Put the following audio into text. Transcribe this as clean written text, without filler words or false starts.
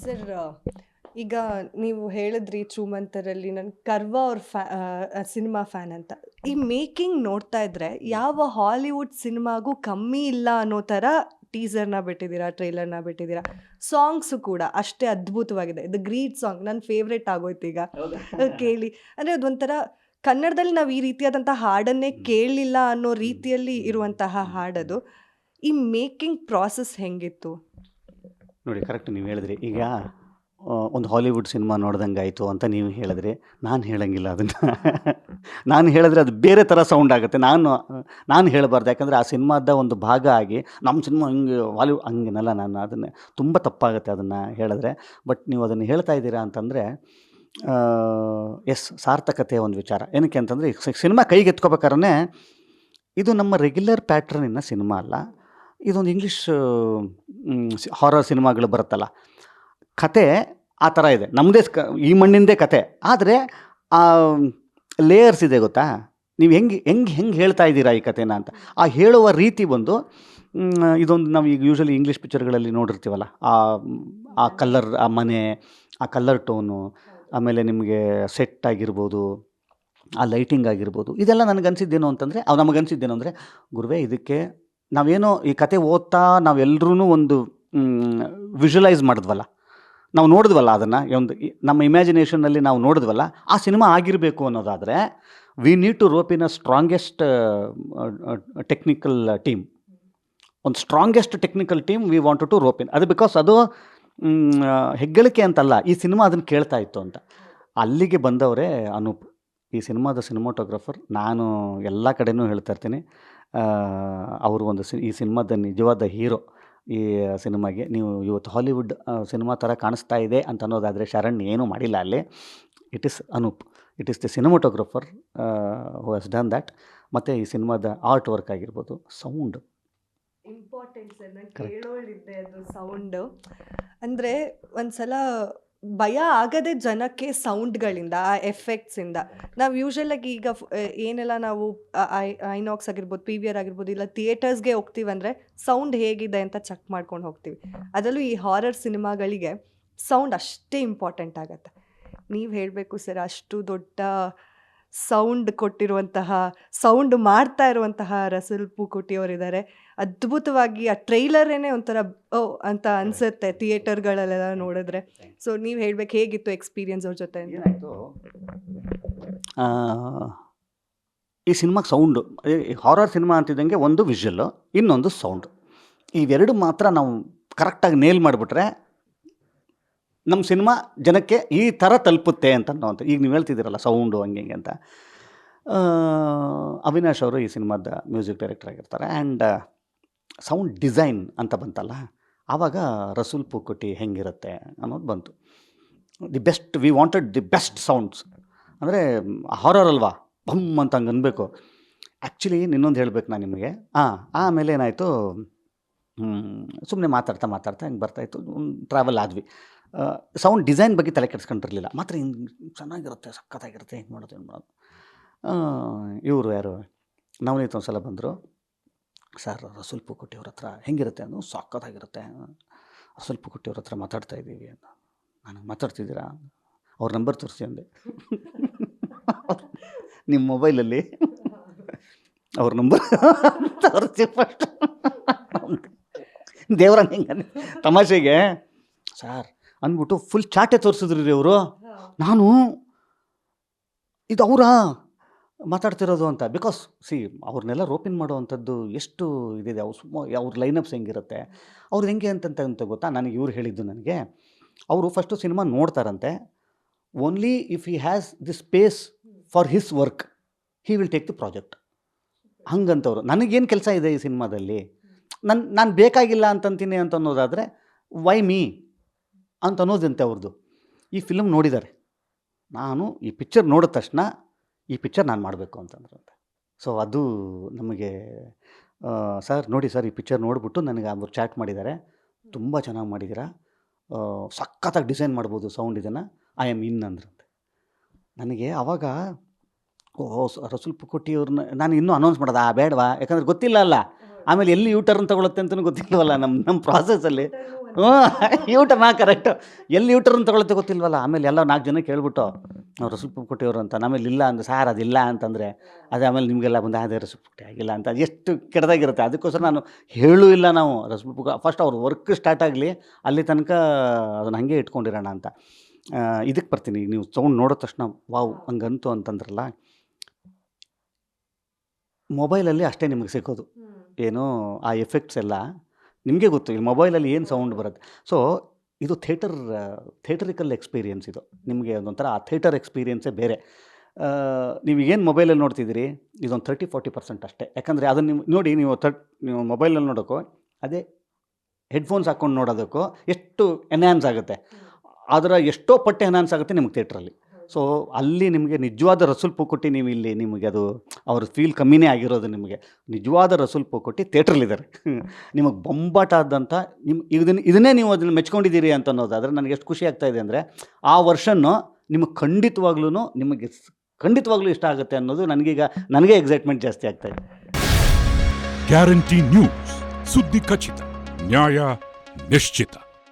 Sir, ಈಗ ನೀವು ಹೇಳಿದ್ರಿ ಚೂಮಂತರಲ್ಲಿ ನಾನು ಕರ್ವ ಅವ್ರ ಸಿನಿಮಾ ಫ್ಯಾನ್ ಅಂತ. ಈ ಮೇಕಿಂಗ್ ನೋಡ್ತಾ ಇದ್ರೆ ಯಾವ ಹಾಲಿವುಡ್ ಸಿನಿಮಾಗೂ ಕಮ್ಮಿ ಇಲ್ಲ ಅನ್ನೋ ಥರ ಟೀಸರ್ನ ಬಿಟ್ಟಿದ್ದೀರಾ, ಟ್ರೈಲರ್ನ ಬಿಟ್ಟಿದ್ದೀರಾ. ಸಾಂಗ್ಸು ಕೂಡ ಅಷ್ಟೇ ಅದ್ಭುತವಾಗಿದೆ. ದ ಗ್ರೀಟ್ ಸಾಂಗ್ ನನ್ನ ಫೇವ್ರೆಟ್ ಆಗೋಯ್ತು ಈಗ ಕೇಳಿ. ಅಂದರೆ ಅದೊಂಥರ ಕನ್ನಡದಲ್ಲಿ ನಾವು ಈ ರೀತಿಯಾದಂಥ ಹಾಡನ್ನೇ ಕೇಳಲಿಲ್ಲ ಅನ್ನೋ ರೀತಿಯಲ್ಲಿ ಇರುವಂತಹ ಹಾಡದು. ಈ ಮೇಕಿಂಗ್ ಪ್ರಾಸೆಸ್ ಹೆಂಗಿತ್ತು? ನೋಡಿ, ಕರೆಕ್ಟ್ ನೀವು ಹೇಳಿದ್ರಿ. ಈಗ ಒಂದು ಹಾಲಿವುಡ್ ಸಿನಿಮಾ ನೋಡ್ದಂಗೆ ಆಯಿತು ಅಂತ ನೀವು ಹೇಳಿದ್ರಿ. ನಾನು ಹೇಳಂಗಿಲ್ಲ ಅದನ್ನು. ನಾನು ಹೇಳಿದ್ರೆ ಅದು ಬೇರೆ ಥರ ಸೌಂಡ್ ಆಗುತ್ತೆ. ನಾನು ಹೇಳಬಾರ್ದು. ಯಾಕಂದರೆ ಆ ಸಿನಿಮಾದ ಒಂದು ಭಾಗ ಆಗಿ ನಮ್ಮ ಸಿನಿಮಾ ಹಿಂಗೆ ಹಾಲಿವುಡ್ ಹಂಗೇನಲ್ಲ. ನಾನು ಅದನ್ನು ತುಂಬ ತಪ್ಪಾಗುತ್ತೆ ಅದನ್ನು ಹೇಳಿದ್ರೆ. ಬಟ್ ನೀವು ಅದನ್ನು ಹೇಳ್ತಾ ಇದ್ದೀರಾ ಅಂತಂದರೆ ಸಾರ್ಥಕತೆ ಒಂದು ವಿಚಾರ. ಏನಕ್ಕೆ ಅಂತಂದರೆ ಸಿನಿಮಾ ಕೈಗೆ ಎತ್ಕೋಬೇಕಾದ್ರೆ ಇದು ನಮ್ಮ ರೆಗ್ಯುಲರ್ ಪ್ಯಾಟ್ರನಿನ ಸಿನಿಮಾ ಅಲ್ಲ. ಇದೊಂದು ಇಂಗ್ಲೀಷ್ ಹಾರರ್ ಸಿನಿಮಾಗಳು ಬರುತ್ತಲ್ಲ, ಕತೆ ಆ ಥರ ಇದೆ. ನಮ್ಮದೇ ಈ ಮಣ್ಣಿಂದೇ ಕತೆ. ಆದರೆ ಆ ಲೇಯರ್ಸ್ ಇದೆ ಗೊತ್ತಾ. ನೀವು ಹೆಂಗೆ ಹೇಳ್ತಾ ಇದ್ದೀರಾ ಈ ಕಥೆನ ಅಂತ. ಆ ಹೇಳುವ ರೀತಿ ಬಂದು ಇದೊಂದು ನಾವು ಈಗ ಯೂಶ್ವಲಿ ಇಂಗ್ಲೀಷ್ ಪಿಕ್ಚರ್ಗಳಲ್ಲಿ ನೋಡಿರ್ತೀವಲ್ಲ, ಆ ಕಲ್ಲರ್, ಆ ಮನೆ, ಆ ಕಲ್ಲರ್ ಟೋನು, ಆಮೇಲೆ ನಿಮಗೆ ಸೆಟ್ ಆಗಿರ್ಬೋದು, ಆ ಲೈಟಿಂಗ್ ಆಗಿರ್ಬೋದು, ಇದೆಲ್ಲ ನನಗನ್ಸಿದ್ದೇನು ಅಂತಂದರೆ, ನಮಗನ್ಸಿದ್ದೇನು ಅಂದರೆ, ಗುರುವೇ ಇದಕ್ಕೆ ನಾವೇನೋ ಈ ಕತೆ ಓದ್ತಾ ನಾವೆಲ್ಲರೂ ಒಂದು ವಿಜುವಲೈಸ್ ಮಾಡಿದ್ವಲ್ಲ, ನಾವು ನೋಡಿದ್ವಲ್ಲ ಅದನ್ನು, ನಮ್ಮ ಇಮ್ಯಾಜಿನೇಷನ್ನಲ್ಲಿ ನಾವು ನೋಡಿದ್ವಲ್ಲ, ಆ ಸಿನಿಮಾ ಆಗಿರಬೇಕು ಅನ್ನೋದಾದರೆ we need to rope in a strongest technical team. ಒಂದು strongest technical team we wanted to rope in. ಅದು ಬಿಕಾಸ್ ಅದು ಹೆಗ್ಗಳಿಕೆ ಅಂತಲ್ಲ, ಈ ಸಿನಿಮಾ ಅದನ್ನು ಕೇಳ್ತಾ ಇತ್ತು ಅಂತ. ಅಲ್ಲಿಗೆ ಬಂದವರೇ ಅನೂಪ್, ಈ ಸಿನಿಮಾದ ಸಿನಿಮಾಟೋಗ್ರಫರ್. ನಾನು ಎಲ್ಲ ಕಡೆನೂ ಹೇಳ್ತಾ ಇರ್ತೀನಿ, ಅವರು ಈ ಸಿನಿಮಾದ ನಿಜವಾದ ಹೀರೋ. ಈ ಸಿನಿಮಾಗೆ ನೀವು ಇವತ್ತು ಹಾಲಿವುಡ್ ಸಿನಿಮಾ ಥರ ಕಾಣಿಸ್ತಾ ಇದೆ ಅಂತ ಅನ್ನೋದಾದರೆ ಶರಣ್ ಏನೂ ಮಾಡಿಲ್ಲ ಅಲ್ಲಿ. It is Anoop, it is the cinematographer who has done that. ಮತ್ತು ಈ ಸಿನಿಮಾದ ಆರ್ಟ್ ವರ್ಕ್ ಆಗಿರ್ಬೋದು, ಸೌಂಡ್ ಇಂಪಾರ್ಟೆಂಟ್ ಸರ್. ನಾನು ಕೇಳೋಳಿದ್ದೆ ಅದು ಸೌಂಡು. ಅಂದರೆ ಒಂದ್ಸಲ ಭಯ ಆಗದೆ ಜನಕ್ಕೆ ಸೌಂಡ್ಗಳಿಂದ, ಆ ಎಫೆಕ್ಟ್ಸಿಂದ. ನಾವು ಯೂಶ್ವಲಾಗಿ ಈಗ ಏನೆಲ್ಲ ನಾವು ಐನಾಕ್ಸ್ ಆಗಿರ್ಬೋದು, ಪಿ ವಿ ಆರ್ ಆಗಿರ್ಬೋದು, ಇಲ್ಲ ಥಿಯೇಟರ್ಸ್ಗೆ ಹೋಗ್ತೀವಂದರೆ ಸೌಂಡ್ ಹೇಗಿದೆ ಅಂತ ಚೆಕ್ ಮಾಡ್ಕೊಂಡು ಹೋಗ್ತೀವಿ. ಅದರಲ್ಲೂ ಈ ಹಾರರ್ ಸಿನಿಮಾಗಳಿಗೆ ಸೌಂಡ್ ಅಷ್ಟೇ ಇಂಪಾರ್ಟೆಂಟ್ ಆಗುತ್ತೆ. ನೀವು ಹೇಳಬೇಕು ಸರ್, ಅಷ್ಟು ದೊಡ್ಡ ಸೌಂಡ್ ಕೊಟ್ಟಿರುವಂತಹ, ಸೌಂಡ್ ಮಾಡ್ತಾ ಇರುವಂತಹ ರಸೂಲ್ ಪೂಕುಟ್ಟಿ ಅವರಿದ್ದಾರೆ. ಅದ್ಭುತವಾಗಿ ಆ ಟ್ರೈಲರೇನೆ ಒಂಥರ ಓ ಅಂತ ಅನಿಸುತ್ತೆ ಥಿಯೇಟರ್ಗಳಲ್ಲೆಲ್ಲ ನೋಡಿದ್ರೆ. ಸೊ ನೀವು ಹೇಳ್ಬೇಕು, ಹೇಗಿತ್ತು ಎಕ್ಸ್ಪೀರಿಯನ್ಸ್ ಅವ್ರ ಜೊತೆ? ಏನಾಯಿತು, ಈ ಸಿನಿಮಾಗೆ ಸೌಂಡು, ಹಾರರ್ ಸಿನಿಮಾ ಅಂತಿದ್ದಂಗೆ ಒಂದು ವಿಷುವಲ್ಲು, ಇನ್ನೊಂದು ಸೌಂಡು, ಇವೆರಡು ಮಾತ್ರ ನಾವು ಕರೆಕ್ಟಾಗಿ ನೇಲ್ ಮಾಡಿಬಿಟ್ರೆ ನಮ್ಮ ಸಿನಿಮಾ ಜನಕ್ಕೆ ಈ ಥರ ತಲುಪುತ್ತೆ ಅಂತ ಅನ್ನೋವಂಥ. ಈಗ ನೀವು ಹೇಳ್ತಿದ್ದೀರಲ್ಲ ಸೌಂಡು ಹಂಗೆ ಹಿಂಗೆ ಅಂತ. ಅವಿನಾಶ್ ಅವರು ಈ ಸಿನಿಮಾದ ಮ್ಯೂಸಿಕ್ ಡೈರೆಕ್ಟರ್ ಆಗಿರ್ತಾರೆ. ಆ್ಯಂಡ್ ಸೌಂಡ್ ಡಿಸೈನ್ ಅಂತ ಬಂತಲ್ಲ, ಆವಾಗ ರಸೂಲ್ ಪೂಕುಟ್ಟಿ ಹೆಂಗಿರುತ್ತೆ ಅನ್ನೋದು ಬಂತು. We wanted the best sounds. ಅಂದರೆ ಹಾರರ್ ಅಲ್ವಾ, ಬಮ್ ಅಂತ ಹಂಗೆ ಅನ್ಬೇಕು. ಆ್ಯಕ್ಚುಲಿ ಇನ್ನೊಂದು ಹೇಳ್ಬೇಕು ನಾನು ನಿಮಗೆ. ಆಮೇಲೆ ಏನಾಯಿತು, ಸುಮ್ಮನೆ ಮಾತಾಡ್ತಾ ಹಿಂಗೆ ಬರ್ತಾಯಿತ್ತು, ಟ್ರಾವೆಲ್ ಆದ್ವಿ. ಸೌಂಡ್ ಡಿಸೈನ್ ಬಗ್ಗೆ ತಲೆ ಕೆಡಿಸ್ಕೊಂಡಿರಲಿಲ್ಲ. ಮಾತ್ರ ಹಿಂಗೆ ಚೆನ್ನಾಗಿರುತ್ತೆ, ಸಖತ್ತಾಗಿರುತ್ತೆ, ಹಿಂಗೆ ಮಾಡೋದು ಏನು ಮಾಡೋದು. ಇವರು ಯಾರು ನವನೀತ್ ಒಂದು ಸಲ ಬಂದರು. ಸರ್, ರಸೂಲ್ ಪೂಕುಟ್ಟಿ ಅವ್ರ ಹತ್ರ ಹೆಂಗಿರುತ್ತೆ ಅನ್ನೋ, ಸಖತ್ತಾಗಿರುತ್ತೆ, ರಸೂಲ್ ಪೂಕುಟ್ಟಿ ಅವ್ರ ಹತ್ರ ಮಾತಾಡ್ತಾ ಇದ್ದೀವಿ ಅಂತ. ನನಗೆ ಮಾತಾಡ್ತಿದ್ದೀರಾ, ಅವ್ರ ನಂಬರ್ ತೋರಿಸಿ ಅಂದೆ. ನಿಮ್ಮ ಮೊಬೈಲಲ್ಲಿ ಅವ್ರ ನಂಬರ್ ತೋರಿಸಿ ಫಸ್ಟ್. ದೇವ್ರ ಹಿಂಗೆ ತಮಾಷೆಗೆ ಸರ್ ಅಂದ್ಬಿಟ್ಟು ಫುಲ್ ಚಾಟೆ ತೋರಿಸಿದ್ರಿ ಅವರು. ನಾನು ಇದು ಅವರಾ ಮಾತಾಡ್ತಿರೋದು ಅಂತ. ಬಿಕಾಸ್ ಅವ್ರನ್ನೆಲ್ಲ ರೋಪಿನ್ ಮಾಡೋವಂಥದ್ದು ಎಷ್ಟು ಇದಿದೆ. ಅವ್ರ ಲೈನಪ್ಸ್ ಹೆಂಗಿರುತ್ತೆ, ಅವ್ರು ಹೆಂಗೆ ಅಂತ ಗೊತ್ತಾ. ನನಗೆ ಇವ್ರು ಹೇಳಿದ್ದು, ನನಗೆ ಅವರು ಫಸ್ಟು ಸಿನಿಮಾ ನೋಡ್ತಾರಂತೆ. Only if he has the space for his work he will take the project, ಹಂಗಂತವ್ರು. ನನಗೇನು ಕೆಲಸ ಇದೆ ಈ ಸಿನಿಮಾದಲ್ಲಿ, ನಾನು ಬೇಕಾಗಿಲ್ಲ ಅಂತಂತೀನಿ ಅಂತ ಅನ್ನೋದಾದರೆ ವೈ ಮೀ ಅಂತ ಅನ್ನೋದಂತೆ ಅವ್ರದ್ದು. ಈ ಫಿಲಮ್ ನೋಡಿದ್ದಾರೆ, ನಾನು ಈ ಪಿಕ್ಚರ್ ನೋಡಿದ ತಕ್ಷಣ ಈ ಪಿಕ್ಚರ್ ನಾನು ಮಾಡಬೇಕು ಅಂತಂದ್ರಂತೆ. ಸೊ ಅದು ನಮಗೆ ಸರ್ ನೋಡಿ ಸರ್, ಈ ಪಿಕ್ಚರ್ ನೋಡಿಬಿಟ್ಟು ನನಗೆ ಅವರು ಚಾಟ್ ಮಾಡಿದ್ದಾರೆ, ತುಂಬ ಚೆನ್ನಾಗಿ ಮಾಡಿದ್ದೀರಾ, ಸಖತ್ತಾಗಿ ಡಿಸೈನ್ ಮಾಡ್ಬೋದು ಸೌಂಡ್, ಇದನ್ನು ಐ ಆಮ್ ಇನ್ ಅಂದ್ರಂತೆ. ನನಗೆ ಆವಾಗ ರಸೂಲ್ ಪೂಕುಟ್ಟಿ ಅವ್ರನ್ನ ನಾನು ಇನ್ನೂ ಅನೌನ್ಸ್ ಮಾಡೋದು ಬೇಡವಾ, ಯಾಕಂದರೆ ಗೊತ್ತಿಲ್ಲ ಅಲ್ಲ. ಆಮೇಲೆ ಎಲ್ಲಿ ಯೂಟರ್ನ್ ತಗೊಳುತ್ತೆ ಅಂತಲೂ ಗೊತ್ತಿಲ್ವಲ್ಲ ನಮ್ಮ ಪ್ರಾಸೆಸ್ಸಲ್ಲಿ. ಯೂಟರ್ನ್ ಕರೆಕ್ಟು, ಎಲ್ಲಿ ಯೂಟರ್ನ್ ತಗೊಳುತ್ತೆ ಗೊತ್ತಿಲ್ವಲ್ಲ. ಆಮೇಲೆ ಎಲ್ಲ 4 ಜನ ಕೇಳ್ಬಿಟ್ಟು ಅವ್ರು ರಸೂಲ್ ಪುಕ್ಕಟ್ಟಿಯವರು ಅಂತ, ಆಮೇಲೆ ಇಲ್ಲ ಅಂದ್ರೆ ಸಾರ್ ಅದಿಲ್ಲ ಅಂತಂದರೆ ಅದು ಆಮೇಲೆ ನಿಮಗೆಲ್ಲ ಬಂದು ಅದೇ ರಸೂಲ್ ಪುಕ್ಕಟಿ ಆಗಿಲ್ಲ ಅಂತ ಎಷ್ಟು ಕೆಟ್ಟದಾಗಿರುತ್ತೆ. ಅದಕ್ಕೋಸ್ಕರ ನಾನು ಹೇಳೂ ಇಲ್ಲ ನಾವು ರಸೂಲ್ ಪುಕ್ಕ ಫಸ್ಟ್ ಅವ್ರ ವರ್ಕ್ ಸ್ಟಾರ್ಟ್ ಆಗಲಿ ಅಲ್ಲಿ ತನಕ ಅದನ್ನು ಹಾಗೆ ಇಟ್ಕೊಂಡಿರೋಣ ಅಂತ. ಇದಕ್ಕೆ ಬರ್ತೀನಿ. ಈಗ ನೀವು ಸೌಂಡ್ ನೋಡಿದ ತಕ್ಷಣ ವಾವ್ ಹಂಗಂತು ಅಂತಂದ್ರಲ್ಲ, ಮೊಬೈಲಲ್ಲಿ ಅಷ್ಟೇ ನಿಮಗೆ ಸಿಗೋದು ಏನು ಆ ಎಫೆಕ್ಟ್ಸ್ ಎಲ್ಲ ನಿಮಗೆ ಗೊತ್ತು. ಈ ಮೊಬೈಲಲ್ಲಿ ಏನು ಸೌಂಡ್ ಬರುತ್ತೆ. ಸೊ ಇದು ಥಿಯೇಟರಿಕಲ್ ಎಕ್ಸ್ಪೀರಿಯನ್ಸ್. ಇದು ನಿಮಗೆ ಅದೊಂಥರ ಆ ಥಿಯೇಟರ್ ಎಕ್ಸ್ಪೀರಿಯನ್ಸೇ ಬೇರೆ. ನೀವು ಏನು ಮೊಬೈಲಲ್ಲಿ ನೋಡ್ತಿದ್ದೀರಿ ಇದೊಂದು 30-40% ಅಷ್ಟೇ. ಯಾಕಂದರೆ ಅದನ್ನು ನೀವು ನೋಡಿ, ನೀವು ಮೊಬೈಲಲ್ಲಿ ನೋಡೋಕ್ಕೋ ಅದೇ ಹೆಡ್ಫೋನ್ಸ್ ಹಾಕ್ಕೊಂಡು ನೋಡೋದಕ್ಕೂ ಎಷ್ಟು ಎನ್ಹ್ಯಾನ್ಸ್ ಆಗುತ್ತೆ, ಅದರ ಎಷ್ಟೋ ಪಟ್ಟು ಎನ್ಹ್ಯಾನ್ಸ್ ಆಗುತ್ತೆ ನಿಮಗೆ ಥಿಯೇಟ್ರಲ್ಲಿ. ಸೊ ಅಲ್ಲಿ ನಿಮಗೆ ನಿಜವಾದ ರಸೂಲ್ ಪುಕ್ಕಟ್ಟಿ ನೀವು ಇಲ್ಲಿ ನಿಮಗೆ ಅದು ಅವ್ರ ಫೀಲ್ ಕಮ್ಮಿನೇ ಆಗಿರೋದು. ನಿಮಗೆ ನಿಜವಾದ ರಸೂಲ್ ಪುಕ್ಕಟ್ಟಿ ಥಿಯೇಟ್ರಲ್ಲಿದ್ದಾರೆ. ನಿಮಗೆ ಬೊಂಬಾಟ ಆದಂಥ ಇದನ್ನೇ ನೀವು ಅದನ್ನು ಮೆಚ್ಕೊಂಡಿದ್ದೀರಿ ಅಂತ ಅನ್ನೋದಾದರೆ ನನಗೆ ಎಷ್ಟು ಖುಷಿ ಆಗ್ತಾಯಿದೆ ಅಂದರೆ ಆ ವರ್ಷನ್ನು ನಿಮಗೆ ಖಂಡಿತವಾಗ್ಲೂ ಇಷ್ಟ ಆಗುತ್ತೆ ಅನ್ನೋದು ನನಗೆ ಎಕ್ಸೈಟ್ಮೆಂಟ್ ಜಾಸ್ತಿ ಆಗ್ತಾಯಿದೆ. ಗ್ಯಾರಂಟಿ ನ್ಯೂಸ್, ಸುದ್ದಿ ಖಚಿತ, ನ್ಯಾಯ ನಿಶ್ಚಿತ.